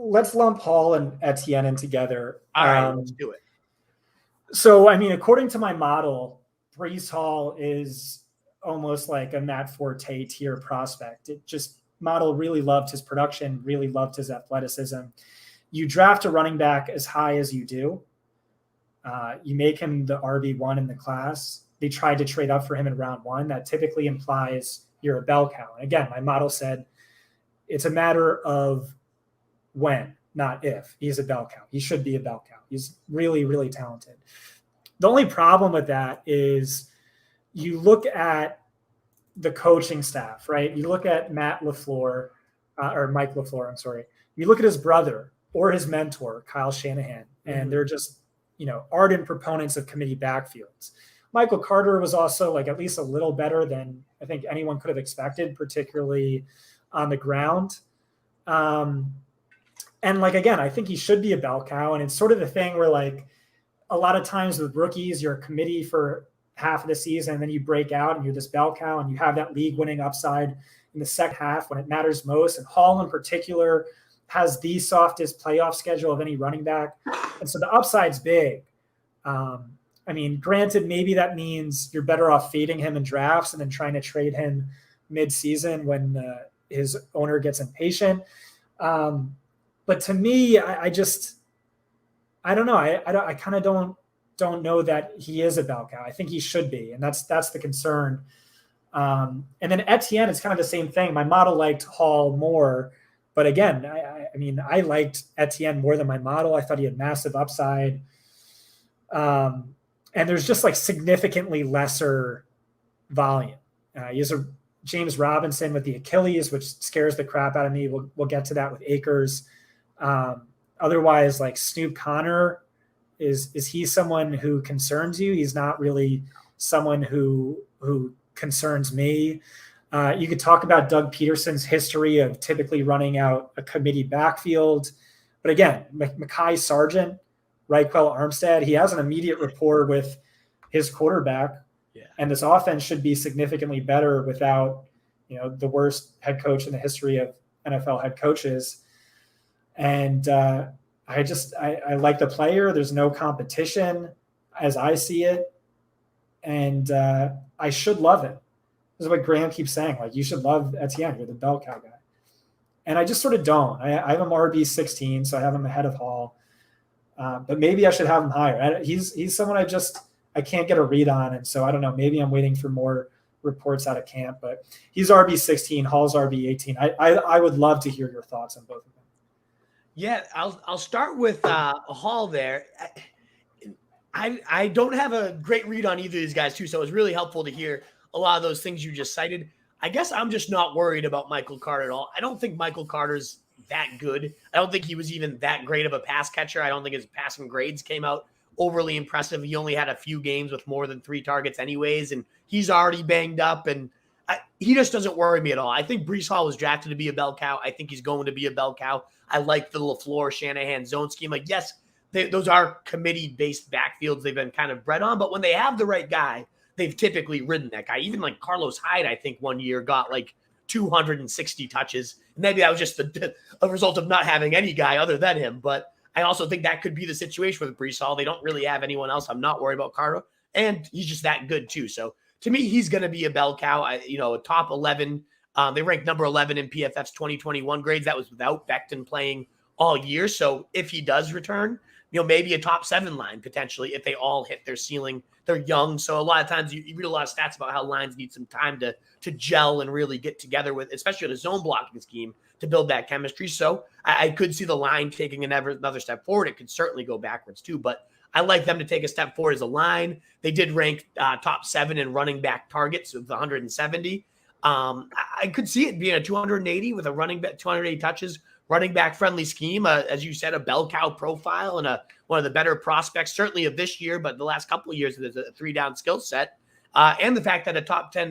let's lump Hall and Etienne in together. All right, let's do it. So, I mean, according to my model, Breece Hall is almost like a Matt Forte tier prospect. It just model really loved his production, really loved his athleticism. You draft a running back as high as you do. You make him the RB1 in the class. They tried to trade up for him in round 1. That typically implies you're a bell cow. And again, my model said it's a matter of when, not if. He's a bell cow. He should be a bell cow. He's really, really talented. The only problem with that is you look at the coaching staff, right? You look at Mike LaFleur, You look at his brother or his mentor, Kyle Shanahan, and they're just, ardent proponents of committee backfields. Michael Carter was also like at least a little better than I think anyone could have expected, particularly on the ground. And again, I think he should be a bell cow. And it's sort of the thing where like a lot of times with rookies, you're a committee for half of the season and then you break out and you're this bell cow and you have that league winning upside in the second half when it matters most. And Hall in particular has the softest playoff schedule of any running back. And so the upside's big. Granted, maybe that means you're better off fading him in drafts and then trying to trade him mid-season when his owner gets impatient. But to me, I don't know. I kind of don't know that he is a bell cow. I think he should be, and that's the concern. And then Etienne, it's kind of the same thing. My model liked Hall more, but again, I liked Etienne more than my model. I thought he had massive upside. And there's just like significantly lesser volume. He has a James Robinson with the Achilles, which scares the crap out of me. We'll get to that with Akers. Otherwise, like Snoop Connor, is he someone who concerns you? He's not really someone who concerns me. You could talk about Doug Peterson's history of typically running out a committee backfield. But again, Mekhi Sargent, Raquel Armstead, he has an immediate rapport with his quarterback. Yeah. And this offense should be significantly better without, the worst head coach in the history of NFL head coaches. And I like the player. There's no competition as I see it. And I should love it. This is what Graham keeps saying. Like, you should love Etienne. You're the bell cow guy. And I just sort of don't. I have him RB16, so I have him ahead of Hall. But maybe I should have him higher. He's someone I can't get a read on. And so I don't know. Maybe I'm waiting for more reports out of camp. But he's RB16. Hall's RB18. I would love to hear your thoughts on both of them. Yeah, I'll start with Hall there. I don't have a great read on either of these guys too, so it was really helpful to hear a lot of those things you just cited. I guess I'm just not worried about Michael Carter at all. I don't think Michael Carter's that good. I don't think he was even that great of a pass catcher. I don't think his passing grades came out overly impressive. He only had a few games with more than 3 targets anyways, and he's already banged up, and he just doesn't worry me at all. I think Breece Hall was drafted to be a bell cow. I think he's going to be a bell cow. I like the LaFleur Shanahan zone scheme. Like, yes, those are committee-based backfields they've been kind of bred on, but when they have the right guy, they've typically ridden that guy. Even like Carlos Hyde, I think one year got like 260 touches. Maybe that was just a result of not having any guy other than him. But I also think that could be the situation with Breece Hall. They don't really have anyone else. I'm not worried about Carter. And he's just that good too. So to me, he's going to be a bell cow. A top 11. They ranked number 11 in PFF's 2021 grades. That was without Becton playing all year. So if he does return, maybe a top 7 line potentially if they all hit their ceiling. They're young. So a lot of times you read a lot of stats about how lines need some time to gel and really get together with, especially the zone blocking scheme, to build that chemistry. So I could see the line taking another step forward. It could certainly go backwards too, but I like them to take a step forward as a line. They did rank top 7 in running back targets with 170. I could see it being a 280 with a running back, 280 touches, running back friendly scheme. As you said, a bell cow profile and one of the better prospects, certainly of this year, but the last couple of years, there's a 3-down skill set. And the fact that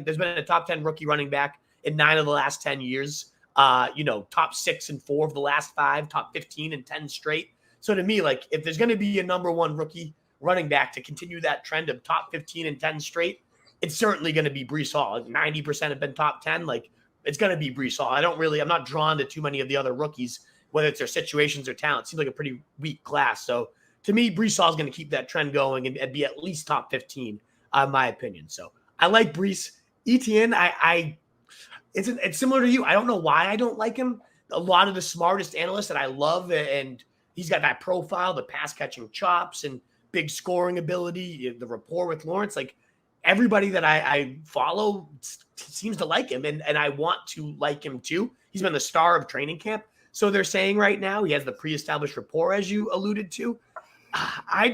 there's been a top 10 rookie running back in 9 of the last 10 years, top 6 and 4 of the last 5, top 15 and 10 straight. So to me, like, if there's going to be a number 1 rookie running back to continue that trend of top 15 and 10 straight, it's certainly going to be Breece Hall. 90% have been top 10. Like, it's going to be Breece Hall. I'm not drawn to too many of the other rookies whether it's their situations or talent. Seems like a pretty weak class. So to me, Breece Hall is going to keep that trend going and be at least top 15, in my opinion. So I like Breece. Etienne, it's similar to you. I don't know why I don't like him. A lot of the smartest analysts that I love, and he's got that profile, the pass catching chops and big scoring ability, the rapport with Lawrence. Like everybody that I follow seems to like him, and I want to like him too. He's been the star of training camp. So they're saying right now he has the pre-established rapport, as you alluded to. I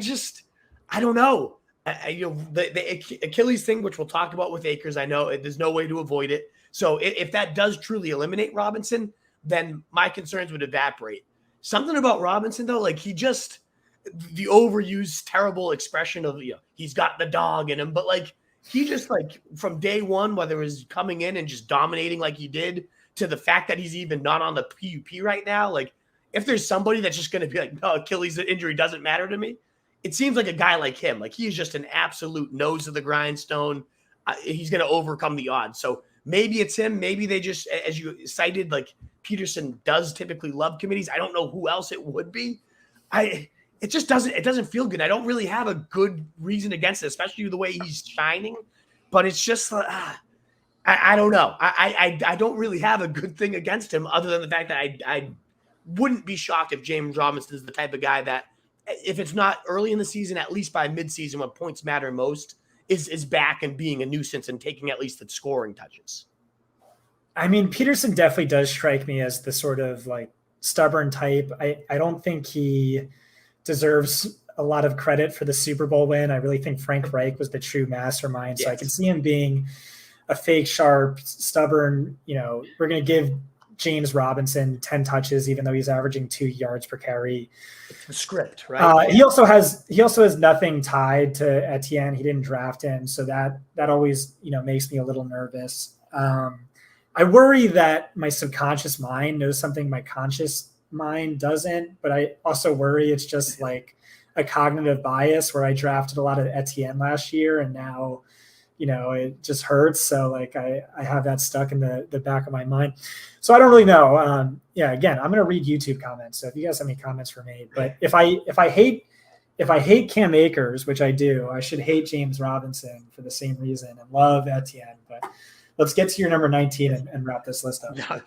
don't know. The Achilles thing, which we'll talk about with Akers, I know there's no way to avoid it. So if that does truly eliminate Robinson, then my concerns would evaporate. Something about Robinson, though, like the overused, terrible expression of, he's got the dog in him, but like he just like from day one, whether it was coming in and just dominating like he did, to the fact that he's even not on the PUP right now, like if there's somebody that's just going to be like, no, Achilles injury doesn't matter to me, it seems like a guy like him. Like he's just an absolute nose of the grindstone. He's going to overcome the odds. So maybe it's him. Maybe they just, as you cited, like Peterson does typically love committees. I don't know who else it would be. It doesn't feel good. I don't really have a good reason against it, especially the way he's shining. But it's just, I don't know. I don't really have a good thing against him other than the fact that I wouldn't be shocked if James Robinson is the type of guy that, if it's not early in the season, at least by midseason when points matter most, is back and being a nuisance and taking at least the scoring touches. I mean, Peterson definitely does strike me as the sort of like stubborn type. I don't think he deserves a lot of credit for the Super Bowl win. I really think Frank Reich was the true mastermind. So I can see him being a fake sharp, stubborn, we're going to give James Robinson 10 touches, even though he's averaging 2 yards per carry. It's the script, right? He also has nothing tied to Etienne. He didn't draft him. So that always, makes me a little nervous. I worry that my subconscious mind knows something my conscious mind doesn't, but I also worry it's just like a cognitive bias where I drafted a lot of Etienne last year and now, it just hurts. So like I have that stuck in the back of my mind. So I don't really know. Again, I'm going to read YouTube comments. So if you guys have any comments for me, but if I hate Cam Akers, which I do, I should hate James Robinson for the same reason and love Etienne. But let's get to your number 19 and wrap this list up.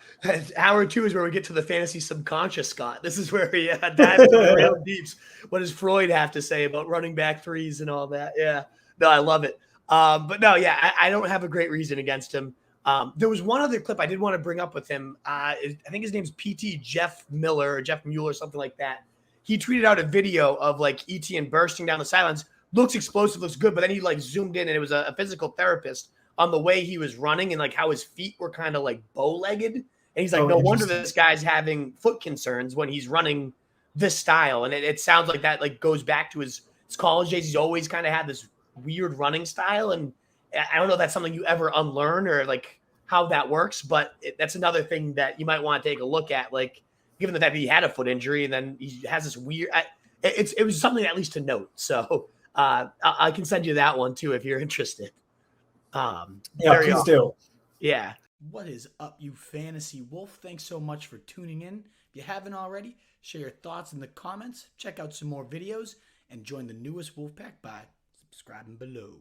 Hour 2 is where we get to the fantasy subconscious, Scott. This is where we dive into the real deeps. What does Freud have to say about running back threes and all that? Yeah, no, I love it. But no, yeah, I don't have a great reason against him. There was one other clip I did want to bring up with him. I think his name's PT Jeff Miller or Jeff Mueller, something like that. He tweeted out a video of like Etienne bursting down the sidelines. Looks explosive, looks good, but then he like zoomed in and it was a physical therapist on the way he was running and like how his feet were kind of like bow-legged. And he's like, no wonder this guy's having foot concerns when he's running this style. And it sounds like that like goes back to his college days. He's always kind of had this weird running style. And I don't know if that's something you ever unlearn or like how that works, but that's another thing that you might want to take a look at. Like given the fact that he had a foot injury and then he has this weird, it was something at least to note. So I can send you that one too, if you're interested. Please do. Yeah. What is up, you fantasy wolf? Thanks so much for tuning in. If you haven't already, share your thoughts in the comments, check out some more videos, and join the newest Wolfpack by subscribing below.